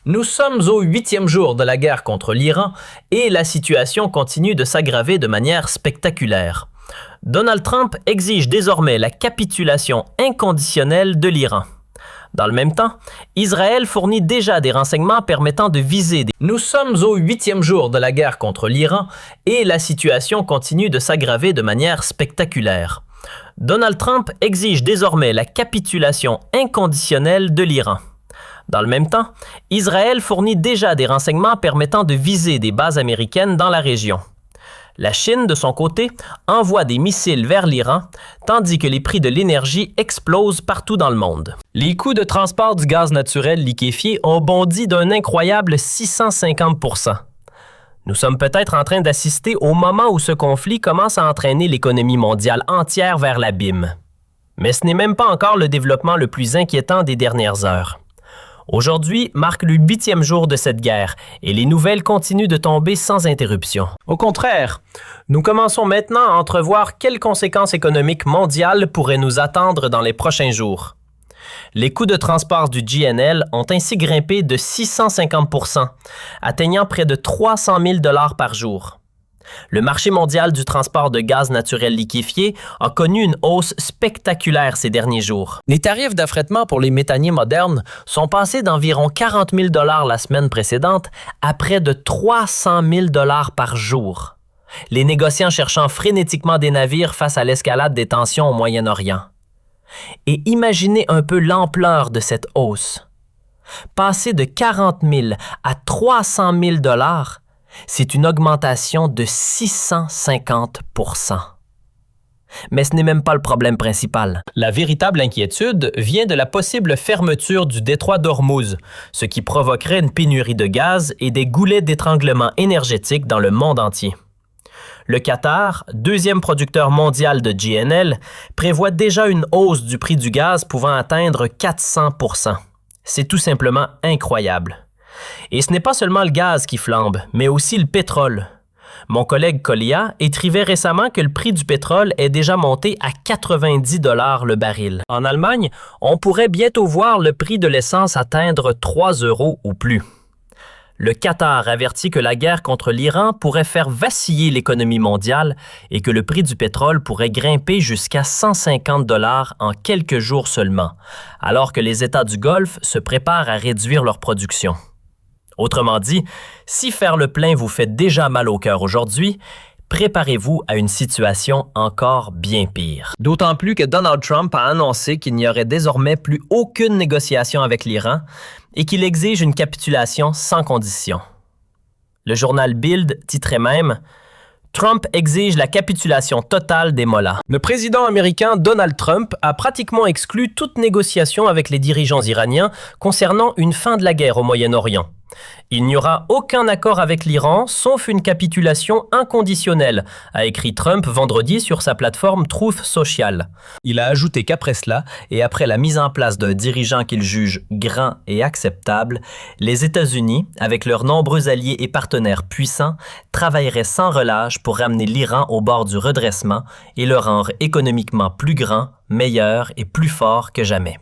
Nous sommes au 8e jour de la guerre contre l'Iran et la situation continue de s'aggraver de manière spectaculaire. Donald Trump exige désormais la capitulation inconditionnelle de l'Iran. Dans le même temps, Israël fournit déjà des renseignements permettant de viser des... Nous sommes au 8e jour de la guerre contre l'Iran et la situation continue de s'aggraver de manière spectaculaire. Donald Trump exige désormais la capitulation inconditionnelle de l'Iran. Dans le même temps, Israël fournit déjà des renseignements permettant de viser des bases américaines dans la région. La Chine, de son côté, envoie des missiles vers l'Iran, tandis que les prix de l'énergie explosent partout dans le monde. Les coûts de transport du gaz naturel liquéfié ont bondi d'un incroyable 650%. Nous sommes peut-être en train d'assister au moment où ce conflit commence à entraîner l'économie mondiale entière vers l'abîme. Mais ce n'est même pas encore le développement le plus inquiétant des dernières heures. Aujourd'hui marque le 8e jour de cette guerre et les nouvelles continuent de tomber sans interruption. Au contraire, nous commençons maintenant à entrevoir quelles conséquences économiques mondiales pourraient nous attendre dans les prochains jours. Les coûts de transport du GNL ont ainsi grimpé de 650%, atteignant près de 300 000 $ par jour. Le marché mondial du transport de gaz naturel liquéfié a connu une hausse spectaculaire ces derniers jours. Les tarifs d'affrètement pour les méthaniers modernes sont passés d'environ 40 000 $ la semaine précédente à près de 300 000 $ par jour. Les négociants cherchant frénétiquement des navires face à l'escalade des tensions au Moyen-Orient. Et imaginez un peu l'ampleur de cette hausse. Passer de 40 000 à 300 000 $, c'est une augmentation de 650%. Mais ce n'est même pas le problème principal. La véritable inquiétude vient de la possible fermeture du détroit d'Ormuz, ce qui provoquerait une pénurie de gaz et des goulets d'étranglement énergétique dans le monde entier. Le Qatar, deuxième producteur mondial de GNL, prévoit déjà une hausse du prix du gaz pouvant atteindre 400%. C'est tout simplement incroyable. Et ce n'est pas seulement le gaz qui flambe, mais aussi le pétrole. Mon collègue Colia écrivait récemment que le prix du pétrole est déjà monté à 90 $ le baril. En Allemagne, on pourrait bientôt voir le prix de l'essence atteindre 3 € ou plus. Le Qatar avertit que la guerre contre l'Iran pourrait faire vaciller l'économie mondiale et que le prix du pétrole pourrait grimper jusqu'à 150 $ en quelques jours seulement, alors que les États du Golfe se préparent à réduire leur production. Autrement dit, si faire le plein vous fait déjà mal au cœur aujourd'hui, préparez-vous à une situation encore bien pire. D'autant plus que Donald Trump a annoncé qu'il n'y aurait désormais plus aucune négociation avec l'Iran et qu'il exige une capitulation sans condition. Le journal Bild titrait même « Trump exige la capitulation totale des mollahs ». Le président américain Donald Trump a pratiquement exclu toute négociation avec les dirigeants iraniens concernant une fin de la guerre au Moyen-Orient. Il n'y aura aucun accord avec l'Iran, sauf une capitulation inconditionnelle, a écrit Trump vendredi sur sa plateforme Truth Social. Il a ajouté qu'après cela, et après la mise en place d'un dirigeant qu'il juge grand et acceptable, les États-Unis, avec leurs nombreux alliés et partenaires puissants, travailleraient sans relâche pour ramener l'Iran au bord du redressement et le rendre économiquement plus grand, meilleur et plus fort que jamais.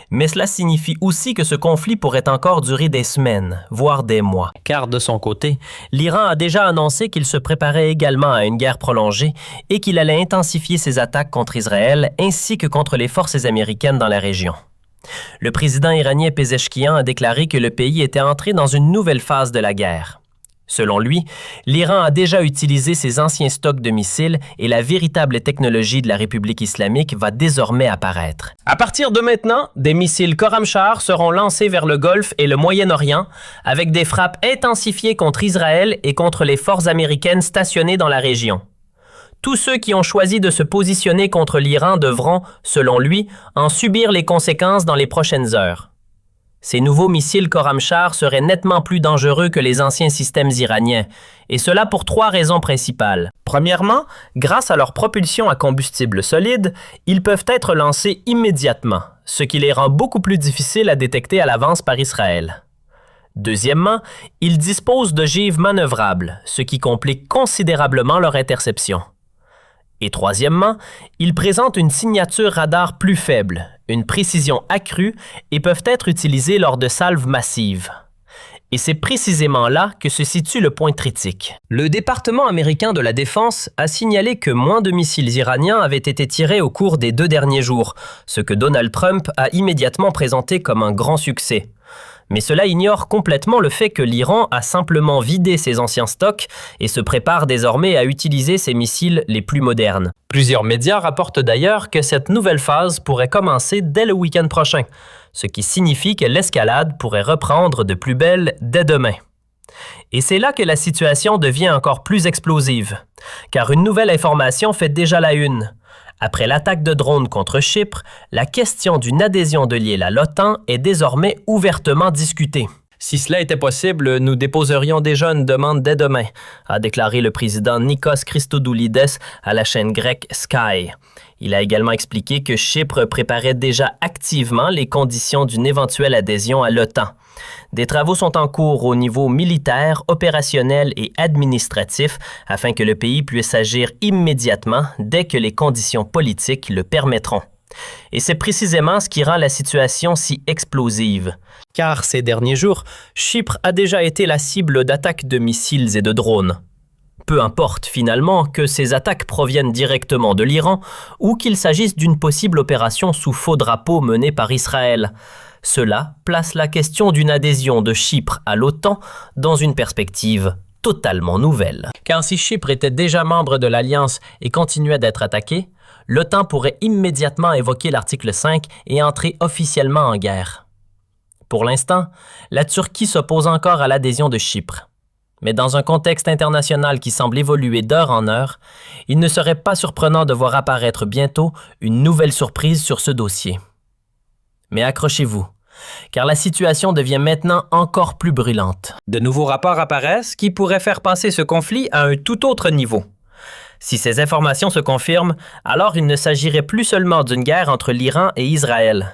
Mais cela signifie aussi que ce conflit pourrait encore durer des semaines, voire des mois. Car de son côté, l'Iran a déjà annoncé qu'il se préparait également à une guerre prolongée et qu'il allait intensifier ses attaques contre Israël ainsi que contre les forces américaines dans la région. Le président iranien Pezeshkian a déclaré que le pays était entré dans une nouvelle phase de la guerre. Selon lui, l'Iran a déjà utilisé ses anciens stocks de missiles et la véritable technologie de la République islamique va désormais apparaître. À partir de maintenant, des missiles Khorramshahr seront lancés vers le Golfe et le Moyen-Orient avec des frappes intensifiées contre Israël et contre les forces américaines stationnées dans la région. Tous ceux qui ont choisi de se positionner contre l'Iran devront, selon lui, en subir les conséquences dans les prochaines heures. Ces nouveaux missiles Khorramshahr seraient nettement plus dangereux que les anciens systèmes iraniens, et cela pour 3 raisons principales. Premièrement, grâce à leur propulsion à combustible solide, ils peuvent être lancés immédiatement, ce qui les rend beaucoup plus difficiles à détecter à l'avance par Israël. Deuxièmement, ils disposent d'ogives manœuvrables, ce qui complique considérablement leur interception. Et troisièmement, ils présentent une signature radar plus faible, une précision accrue et peuvent être utilisés lors de salves massives. Et c'est précisément là que se situe le point critique. Le département américain de la Défense a signalé que moins de missiles iraniens avaient été tirés au cours des 2 derniers jours, ce que Donald Trump a immédiatement présenté comme un grand succès. Mais cela ignore complètement le fait que l'Iran a simplement vidé ses anciens stocks et se prépare désormais à utiliser ses missiles les plus modernes. Plusieurs médias rapportent d'ailleurs que cette nouvelle phase pourrait commencer dès le week-end prochain, ce qui signifie que l'escalade pourrait reprendre de plus belle dès demain. Et c'est là que la situation devient encore plus explosive, car une nouvelle information fait déjà la une. Après l'attaque de drones contre Chypre, la question d'une adhésion de l'île à l'OTAN est désormais ouvertement discutée. Si cela était possible, nous déposerions déjà une demande dès demain, a déclaré le président Nikos Christodoulides à la chaîne grecque Sky. Il a également expliqué que Chypre préparait déjà activement les conditions d'une éventuelle adhésion à l'OTAN. Des travaux sont en cours au niveau militaire, opérationnel et administratif afin que le pays puisse agir immédiatement dès que les conditions politiques le permettront. Et c'est précisément ce qui rend la situation si explosive. Car ces derniers jours, Chypre a déjà été la cible d'attaques de missiles et de drones. Peu importe finalement que ces attaques proviennent directement de l'Iran ou qu'il s'agisse d'une possible opération sous faux drapeau menée par Israël. Cela place la question d'une adhésion de Chypre à l'OTAN dans une perspective totalement nouvelle. Car si Chypre était déjà membre de l'Alliance et continuait d'être attaqué, l'OTAN pourrait immédiatement évoquer l'article 5 et entrer officiellement en guerre. Pour l'instant, la Turquie s'oppose encore à l'adhésion de Chypre. Mais dans un contexte international qui semble évoluer d'heure en heure, il ne serait pas surprenant de voir apparaître bientôt une nouvelle surprise sur ce dossier. Mais accrochez-vous, car la situation devient maintenant encore plus brûlante. De nouveaux rapports apparaissent qui pourraient faire passer ce conflit à un tout autre niveau. Si ces informations se confirment, alors il ne s'agirait plus seulement d'une guerre entre l'Iran et Israël.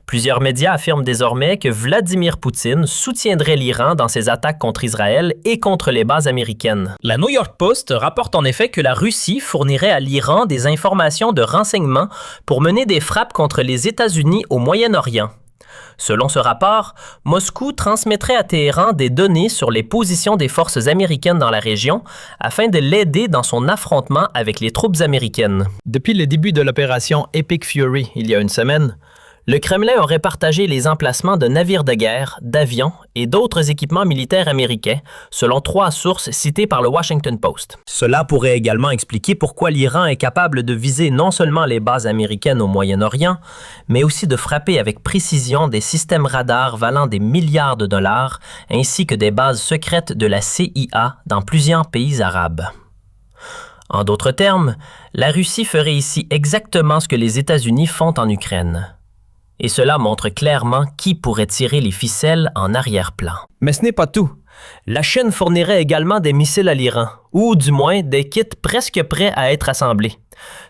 Plusieurs médias affirment désormais que Vladimir Poutine soutiendrait l'Iran dans ses attaques contre Israël et contre les bases américaines. La New York Post rapporte en effet que la Russie fournirait à l'Iran des informations de renseignement pour mener des frappes contre les États-Unis au Moyen-Orient. Selon ce rapport, Moscou transmettrait à Téhéran des données sur les positions des forces américaines dans la région afin de l'aider dans son affrontement avec les troupes américaines. Depuis le début de l'opération Epic Fury, il y a une semaine, le Kremlin aurait partagé les emplacements de navires de guerre, d'avions et d'autres équipements militaires américains, selon 3 sources citées par le Washington Post. Cela pourrait également expliquer pourquoi l'Iran est capable de viser non seulement les bases américaines au Moyen-Orient, mais aussi de frapper avec précision des systèmes radars valant des milliards de dollars, ainsi que des bases secrètes de la CIA dans plusieurs pays arabes. En d'autres termes, la Russie ferait ici exactement ce que les États-Unis font en Ukraine. Et cela montre clairement qui pourrait tirer les ficelles en arrière-plan. Mais ce n'est pas tout. La Chine fournirait également des missiles à l'Iran, ou du moins des kits presque prêts à être assemblés.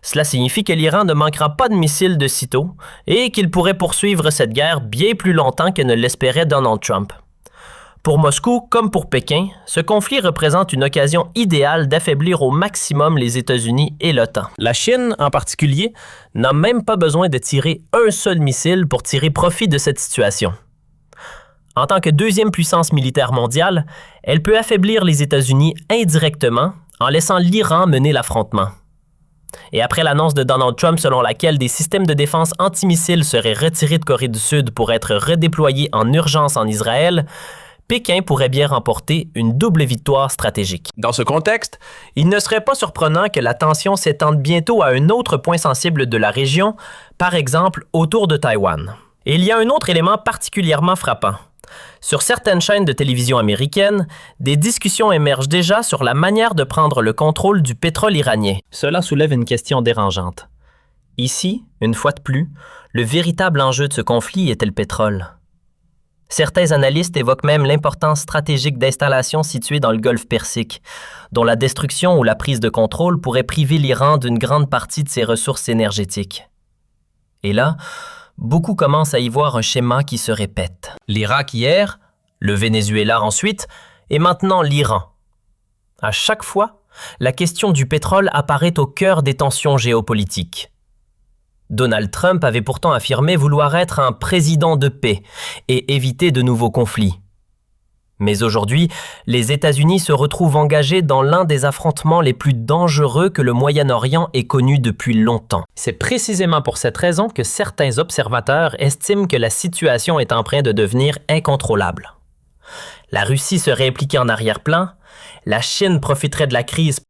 Cela signifie que l'Iran ne manquera pas de missiles de sitôt et qu'il pourrait poursuivre cette guerre bien plus longtemps que ne l'espérait Donald Trump. Pour Moscou, comme pour Pékin, ce conflit représente une occasion idéale d'affaiblir au maximum les États-Unis et l'OTAN. La Chine, en particulier, n'a même pas besoin de tirer un seul missile pour tirer profit de cette situation. En tant que deuxième puissance militaire mondiale, elle peut affaiblir les États-Unis indirectement en laissant l'Iran mener l'affrontement. Et après l'annonce de Donald Trump selon laquelle des systèmes de défense antimissiles seraient retirés de Corée du Sud pour être redéployés en urgence en Israël, Pékin pourrait bien remporter une double victoire stratégique. Dans ce contexte, il ne serait pas surprenant que la tension s'étende bientôt à un autre point sensible de la région, par exemple autour de Taïwan. Et il y a un autre élément particulièrement frappant. Sur certaines chaînes de télévision américaines, des discussions émergent déjà sur la manière de prendre le contrôle du pétrole iranien. Cela soulève une question dérangeante. Ici, une fois de plus, le véritable enjeu de ce conflit était le pétrole. Certains analystes évoquent même l'importance stratégique d'installations situées dans le golfe Persique, dont la destruction ou la prise de contrôle pourrait priver l'Iran d'une grande partie de ses ressources énergétiques. Et là, beaucoup commencent à y voir un schéma qui se répète. L'Irak hier, le Venezuela ensuite, et maintenant l'Iran. À chaque fois, la question du pétrole apparaît au cœur des tensions géopolitiques. Donald Trump avait pourtant affirmé vouloir être un président de paix et éviter de nouveaux conflits. Mais aujourd'hui, les États-Unis se retrouvent engagés dans l'un des affrontements les plus dangereux que le Moyen-Orient ait connu depuis longtemps. C'est précisément pour cette raison que certains observateurs estiment que la situation est en train de devenir incontrôlable. La Russie serait impliquée en arrière-plan, la Chine profiterait de la crise